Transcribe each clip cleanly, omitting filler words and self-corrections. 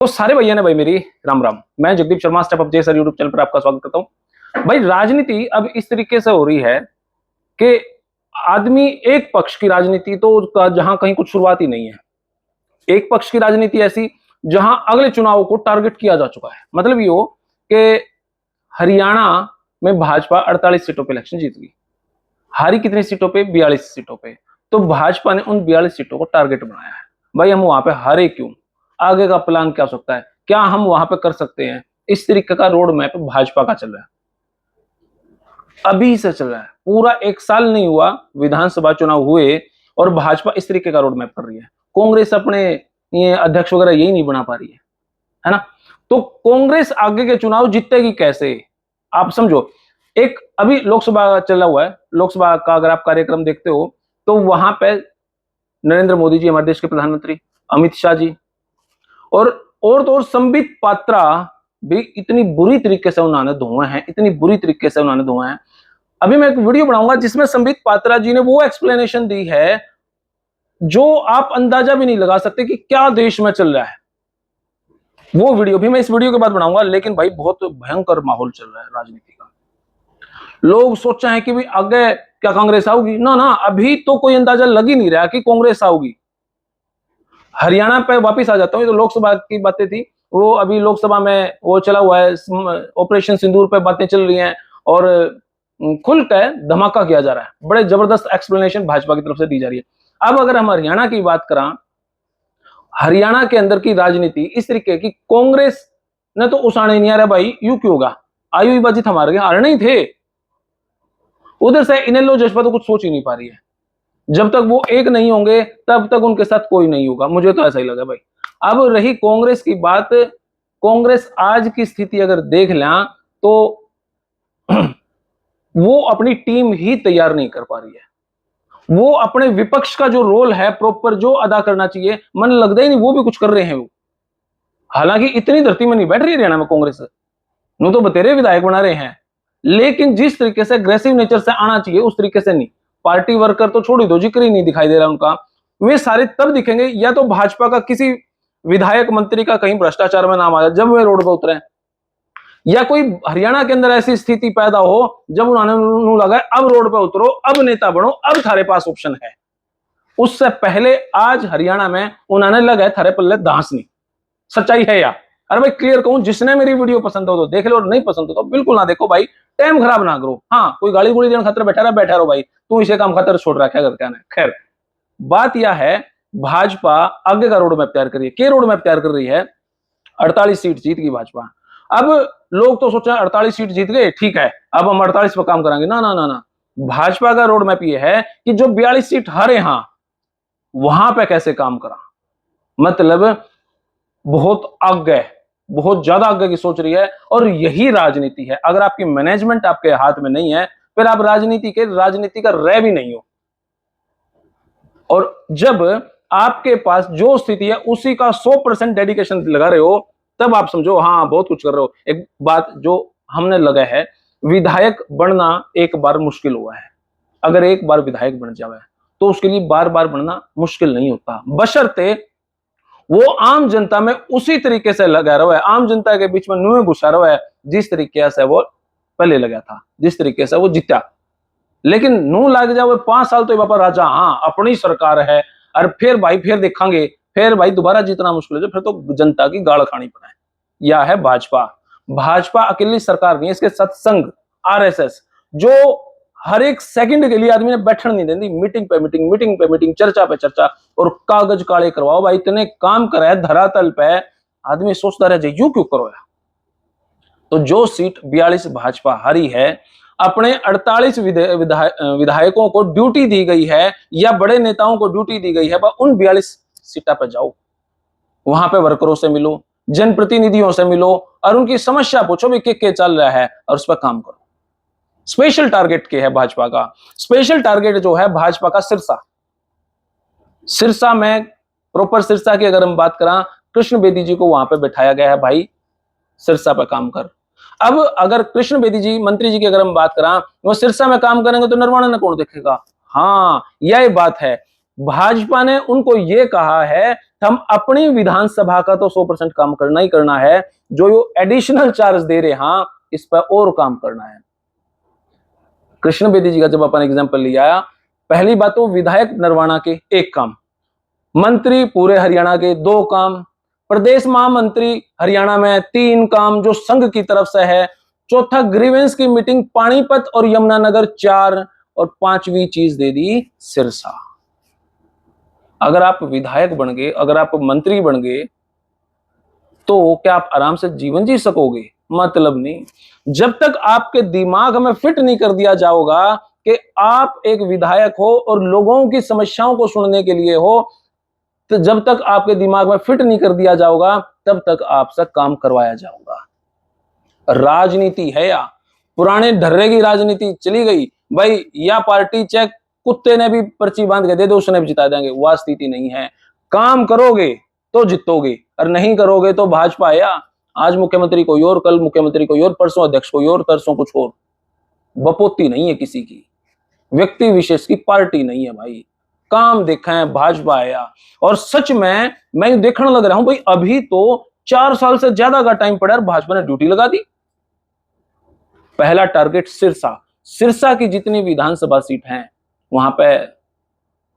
तो सारे भैया ने भाई मेरी राम राम। मैं जगदीप शर्मा स्टेप अप जे सर यूट्यूब चैनल पर आपका स्वागत करता हूं। भाई राजनीति अब इस तरीके से हो रही है कि आदमी एक पक्ष की राजनीति तो जहां कहीं कुछ शुरुआत ही नहीं है। एक पक्ष की राजनीति ऐसी जहां अगले चुनाव को टारगेट किया जा चुका है। मतलब ये हो कि हरियाणा में भाजपा 48 सीटों पर इलेक्शन जीत गई। हारी कितनी सीटों पे? 42 सीटों पे। तो भाजपा ने उन 42 सीटों को टारगेट बनाया है। भाई हम वहां पे हारे क्यों? आगे का प्लान क्या हो सकता है? क्या हम वहां पे कर सकते हैं? इस तरीके का रोड मैप भाजपा का चल रहा है, अभी से चल रहा है। पूरा एक साल नहीं हुआ विधानसभा चुनाव हुए और भाजपा इस तरीके का रोड मैप कर रही है। कांग्रेस अपने ये अध्यक्ष वगैरह यही नहीं बना पा रही है ना? तो कांग्रेस आगे के चुनाव जीतेगी कैसे? आप समझो। एक अभी लोकसभा चला हुआ है, लोकसभा का अगर आप कार्यक्रम देखते हो तो वहां पे नरेंद्र मोदी जी, हमारे देश के प्रधानमंत्री, अमित शाह जी और तो और संबित पात्रा भी इतनी बुरी तरीके से उन्होंने धोए हैं, इतनी बुरी तरीके से उन्होंने धोए हैं। अभी मैं एक वीडियो बनाऊंगा जिसमें संबित पात्रा जी ने वो एक्सप्लेनेशन दी है जो आप अंदाजा भी नहीं लगा सकते कि क्या देश में चल रहा है। वो वीडियो भी मैं इस वीडियो के बाद बनाऊंगा। लेकिन भाई बहुत भयंकर माहौल चल रहा है राजनीति का। लोग सोच रहे हैं कि भाई आगे क्या कांग्रेस आऊगी? ना ना, अभी तो कोई अंदाजा लग ही नहीं रहा कि कांग्रेस आऊगी। हरियाणा पे वापिस आ जाता हूँ। तो लोकसभा की बातें थी, वो अभी लोकसभा में वो चला हुआ है, ऑपरेशन सिंदूर पे बातें चल रही हैं और खुल के धमाका किया जा रहा है। बड़े जबरदस्त एक्सप्लेनेशन भाजपा की तरफ से दी जा रही है। अब अगर हम हरियाणा की बात करें, हरियाणा के अंदर की राजनीति इस तरीके की, कांग्रेस ने तो उसाने नहीं आ रहा भाई, यू क्यों होगा? आयु ही बाजी हमारे हारने ही थे। उधर से इनेलो जज्बा तो कुछ सोच ही नहीं पा रही है। जब तक वो एक नहीं होंगे तब तक उनके साथ कोई नहीं होगा, मुझे तो ऐसा ही लगा भाई। अब रही कांग्रेस की बात, कांग्रेस आज की स्थिति अगर देख लें तो वो अपनी टीम ही तैयार नहीं कर पा रही है। वो अपने विपक्ष का जो रोल है प्रॉपर जो अदा करना चाहिए, मन लगता ही नहीं वो भी कुछ कर रहे हैं वो। हालांकि इतनी धरती में नहीं बैठ रही हरियाणा में कांग्रेस, नो तो बतेरे विधायक बना रहे हैं, लेकिन जिस तरीके से अग्रेसिव नेचर से आना चाहिए उस तरीके से नहीं। पार्टी वर्कर तो छोड़ ही दो, जिक्र ही नहीं दिखाई दे रहा उनका। वे सारे तब दिखेंगे या तो भाजपा का किसी विधायक मंत्री का कहीं भ्रष्टाचार में नाम आ जाए जब वे रोड पर उतरे, या कोई हरियाणा के अंदर ऐसी स्थिति पैदा हो जब उन्होंने लगा अब रोड पर उतरो, अब नेता बनो, अब थारे पास ऑप्शन है। उससे पहले आज हरियाणा में उन्होंने लगा थारे पल्ले दांस नहीं। सच्चाई है यार। अरे भाई क्लियर कहूं, जिसने मेरी वीडियो पसंद हो तो देख लो और नहीं पसंद हो तो बिल्कुल ना देखो भाई। टाइम खराब ना करो। हाँ, कोई गाली गुली देने खतरे बैठा रहो भाई, तू इसे काम खतर छोड़ रहा है, क्या कर क्या है। खैर, बात यह है भाजपा आगे का रोड मैप तैयार कर रही है। क्या रोड मैप तैयार कर रही है? 48 सीट जीत गई भाजपा। अब लोग तो सोच रहे हैं 48 सीट जीत गए, ठीक है अब हम 48 पर काम करांगे। ना ना ना ना, भाजपा का रोड मैप यह है कि जो 42 सीट हारे हाँ वहां पे कैसे काम करा। मतलब बहुत आगे, बहुत ज्यादा आगे की सोच रही है। और यही राजनीति है। अगर आपकी मैनेजमेंट आपके हाथ में नहीं है फिर आप राजनीति का रह भी नहीं हो। और जब आपके पास जो स्थिति है उसी का 100% डेडिकेशन लगा रहे हो तब आप समझो हाँ बहुत कुछ कर रहे हो। एक बात जो हमने लगा है, विधायक बनना एक बार मुश्किल हुआ है। अगर एक बार विधायक बन जाए तो उसके लिए बार बार बनना मुश्किल नहीं होता, बशर्ते वो आम जनता में उसी तरीके से लगा रहा है, आम जनता के बीच में नुए घुसा रहा है जिस तरीके से वो पहले लगा था, जिस तरीके से वो जीता। लेकिन नू लग जाओ 5 साल तो बाबा राजा, हाँ अपनी सरकार है और फिर भाई फिर देखेंगे, फिर भाई दोबारा जीतना मुश्किल है, फिर तो जनता की गाड़ खानी पड़े। यह है भाजपा। भाजपा अकेली सरकार नहीं है, इसके सत्संग आरएसएस जो हर एक सेकंड के लिए आदमी ने बैठन नहीं देती, मीटिंग पे मीटिंग, मीटिंग पे मीटिंग, चर्चा पे चर्चा और कागज काले करवाओ भाई। इतने काम करे है धरातल पे, आदमी सोचता रह जाए यूं क्यों करो यार। तो जो सीट 42 भाजपा हारी है, अपने 48 विधायकों को ड्यूटी दी गई है या बड़े नेताओं को ड्यूटी दी गई है, उन 42 सीटा पर जाओ, वहां पे वर्करों से मिलो, जनप्रतिनिधियों से मिलो और उनकी समस्या पूछो भी क्या चल रहा है और उस पर काम करो। स्पेशल टारगेट क्या है भाजपा का? स्पेशल टारगेट जो है भाजपा का सिरसा। सिरसा में प्रॉपर सिरसा की अगर हम बात करें, कृष्ण बेदी जी को वहां पे बैठाया गया है भाई, सिरसा पर काम कर। अब अगर कृष्ण बेदी जी मंत्री जी की अगर हम बात करें, वो सिरसा में काम करेंगे तो नरवाना ने कौन देखेगा? हाँ यही बात है। भाजपा ने उनको ये कहा है हम अपनी विधानसभा का तो 100% काम करना ही करना है, जो एडिशनल चार्ज दे रहे हैं इस पर और काम करना है। कृष्ण बेदी जी का जब अपन एग्जाम्पल लिया, पहली बात तो विधायक नरवाना के 1 काम, मंत्री पूरे हरियाणा के 2 काम, प्रदेश महामंत्री हरियाणा में 3 काम जो संघ की तरफ से है, चौथा ग्रीवेंस की मीटिंग पानीपत और यमुनानगर 4, और 5वीं चीज दे दी सिरसा। अगर आप विधायक बन गए, अगर आप मंत्री बन गए, तो क्या आप आराम से जीवन जी सकोगे? मतलब नहीं। जब तक आपके दिमाग में फिट नहीं कर दिया जाओगा कि आप एक विधायक हो और लोगों की समस्याओं को सुनने के लिए हो, तो जब तक आपके दिमाग में फिट नहीं कर दिया जाओगा, तब तक आपसे काम करवाया जाऊंगा। राजनीति है या पुराने ढर्रे की राजनीति चली गई भाई, या पार्टी चेक कुत्ते ने भी पर्ची बांध के दे दो उसने भी जिता देंगे, वह स्थिति नहीं है। काम करोगे तो जीतोगे और नहीं करोगे तो भाजपा है या आज मुख्यमंत्री कोई और, कल मुख्यमंत्री कोई और, परसों अध्यक्ष कोई और, तरसों कुछ और। बपोती नहीं है किसी की, व्यक्ति विशेष की पार्टी नहीं है भाई। काम देखा है भाजपा आया। और सच में मैं देखने लग रहा हूं भाई, अभी तो 4 साल से ज्यादा का टाइम पड़ा और भाजपा ने ड्यूटी लगा दी। पहला टारगेट सिरसा, सिरसा की जितनी विधानसभा सीट हैं वहां पे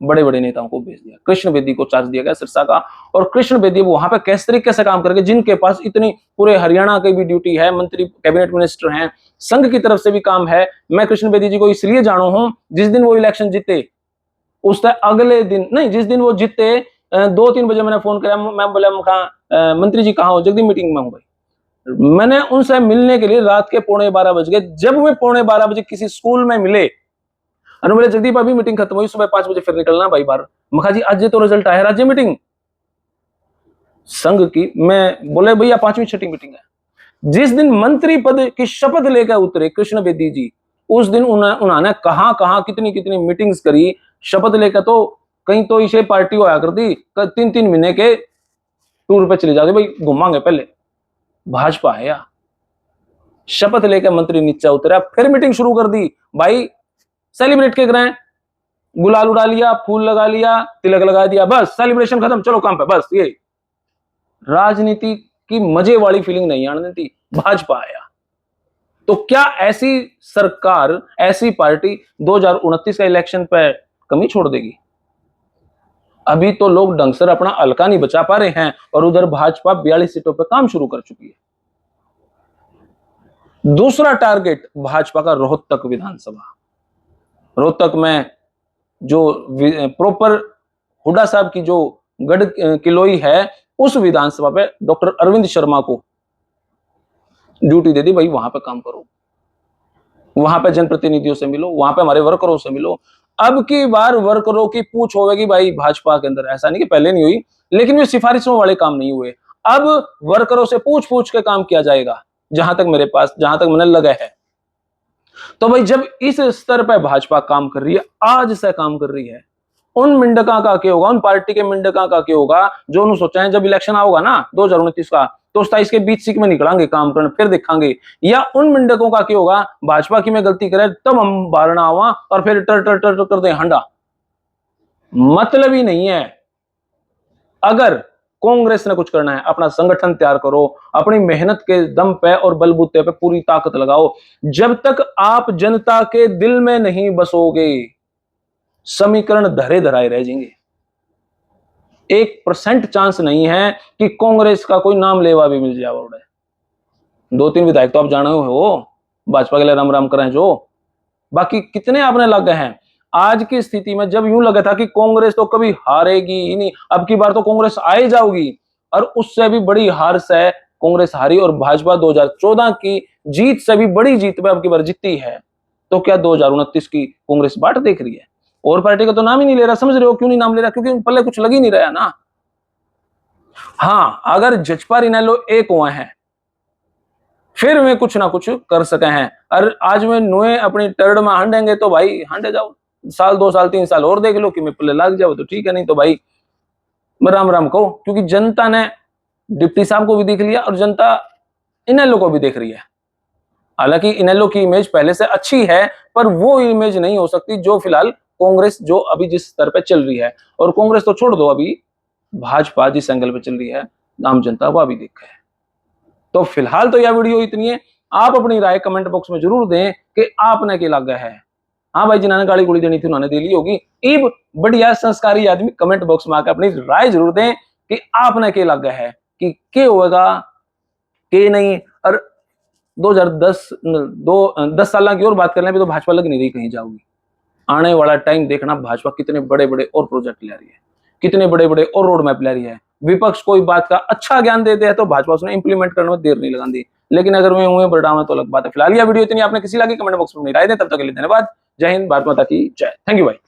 बड़े बड़े नेताओं को भेज दिया। कृष्ण बेदी को चार्ज दिया गया सिरसा का, और कृष्ण बेदी वहां पे किस तरीके से काम करके, जिनके पास इतनी पूरे हरियाणा की भी ड्यूटी है, मंत्री कैबिनेट मिनिस्टर हैं, संघ की तरफ से भी काम है। मैं कृष्ण बेदी जी को इसलिए जानू हूं, जिस दिन वो इलेक्शन जीते उससे अगले दिन नहीं, जिस दिन वो जीते 2-3 बजे मैंने फोन किया, मैं बोला मंत्री जी कहाँ हो? जल्दी मीटिंग में हूं भाई। मैंने उनसे मिलने के लिए रात के 11:15 बज गए। जब वे 11:15 बजे किसी स्कूल में मिले, अरे बोले जगदीप अभी मीटिंग खत्म हुई, सुबह 5 बजे फिर निकलना भाई बाहर। मखा जी आज तो रिजल्ट आया, राज्य मीटिंग संघ की। मैं बोले भैया 5वीं 6वीं मीटिंग है। जिस दिन मंत्री पद की शपथ लेकर उतरे कृष्ण बेदी जी, उस दिन उन्होंने कहां कितनी कितनी मीटिंग्स करी। शपथ लेकर तो कहीं तो इसे पार्टी होया करती, 3-3 महीने के टूर पे चले जाते भाई, घुमाएंगे पहले। भाजपा है या शपथ लेकर मंत्री नीचे उतरा, फिर मीटिंग शुरू कर दी भाई, सेलिब्रेट के करें, गुलाल उड़ा लिया, फूल लगा लिया, तिलक लगा दिया, बस सेलिब्रेशन खत्म, चलो काम पे। बस ये राजनीति की मजे वाली फीलिंग नहीं आने देती भाजपा आया। तो क्या ऐसी सरकार, ऐसी पार्टी 2029 का इलेक्शन पे कमी छोड़ देगी? अभी तो लोग ढंग से अपना हल्का नहीं बचा पा रहे हैं, और उधर भाजपा 42 सीटों पर काम शुरू कर चुकी है। दूसरा टारगेट भाजपा का रोहतक विधानसभा। रोहतक में जो प्रॉपर हुड्डा साहब की जो गढ़ किलोई है, उस विधानसभा पे डॉक्टर अरविंद शर्मा को ड्यूटी दे दी भाई, वहां पे काम करो, वहां पे जनप्रतिनिधियों से मिलो, वहां पे हमारे वर्करों से मिलो। अब की बार वर्करों की पूछ होगी भाई भाजपा के अंदर। ऐसा नहीं कि पहले नहीं हुई, लेकिन वे सिफारिशों वाले काम नहीं हुए। अब वर्करों से पूछ पूछ के काम किया जाएगा, जहां तक मेरे पास, जहां तक मैंने लगा है। तो भाई जब इस स्तर पर भाजपा काम कर रही है, आज से काम कर रही है, उन मिंडका का क्या होगा, उन पार्टी के मिंडका का क्या होगा जो उन्होंने सोचा है जब इलेक्शन आओगा ना 2029 का, तो 27 के बीच सीख में निकलेंगे काम करने, फिर देखेंगे। या उन मिंडकों का क्या होगा, भाजपा की में गलती करे तब हम बाहर ना आवा और फिर टर टर टर टर कर दे हंडा। मतलब ही नहीं है। अगर कांग्रेस ने कुछ करना है, अपना संगठन तैयार करो, अपनी मेहनत के दम पे और बलबूते पे पूरी ताकत लगाओ। जब तक आप जनता के दिल में नहीं बसोगे, समीकरण धरे धराए रह जाएंगे। 1% चांस नहीं है कि कांग्रेस का कोई नाम लेवा भी मिल जाए। 2-3 विधायक तो आप जाने हो भाजपा के लिए राम राम करें जो, बाकी कितने आपने लग गए हैं। आज की स्थिति में जब यूं लगा था कि कांग्रेस तो कभी हारेगी ही नहीं, अब की बार तो कांग्रेस आ ही जाओगी, और उससे भी बड़ी हार से कांग्रेस हारी, और भाजपा 2014 की जीत से भी बड़ी जीत पे अब की बार जीती है। तो क्या 2029 की कांग्रेस बाट देख रही है? और पार्टी का तो नाम ही नहीं ले रहा। समझ रहे हो क्यों नहीं नाम ले रहा? क्योंकि पहले कुछ लग ही नहीं रहा ना। हाँ, अगर जजपाल इनेलो एक हुए हैं, फिर वे कुछ ना कुछ कर सके हैं। और आज में नुए अपनी टर्ड में हंडेंगे तो भाई हंडे जाओ, साल 2 साल 3 साल और देख लो कि मैं पल्ले लग जाओ तो ठीक है, नहीं तो भाई राम राम कहो। क्योंकि जनता ने डिप्टी साहब को भी देख लिया और जनता इनेलो को भी देख रही है। हालांकि इनेलो की इमेज पहले से अच्छी है, पर वो इमेज नहीं हो सकती जो फिलहाल कांग्रेस जो अभी जिस स्तर पे चल रही है, और कांग्रेस तो छोड़ दो, अभी भाजपा जिस एंगल पे चल रही है, आम जनता वो अभी देखा है। तो फिलहाल तो यह वीडियो इतनी है। आप अपनी राय कमेंट बॉक्स में जरूर दें कि आपने क्या लगा है। हाँ भाई, जिन्होंने गाली गोली देनी थी उन्होंने दे ली होगी। इब बढ़िया संस्कारी आदमी कमेंट बॉक्स में आकर अपनी राय जरूर दें कि आपने क्या लगा है, कि क्या होगा के नहीं। और 2010 10 साल की और बात करने पे तो भाजपा लग नहीं रही कहीं जाओगी। आने वाला टाइम देखना, भाजपा कितने बड़े बड़े और प्रोजेक्ट ले रही है, कितने बड़े बड़े और रोड मैप ले रही है। विपक्ष कोई बात का अच्छा ज्ञान देते हैं तो भाजपा उसने इंप्लीमेंट करने में देर नहीं लगाती। लेकिन अगर मैं हुए बड़ा तो अलग बात है। फिलहाल यह वीडियो इतनी, आपने किसी लगी कमेंट बॉक्स में राय दें। तब तक के लिए धन्यवाद। जय हिंद, भारत माता की जय। थैंक यू भाई।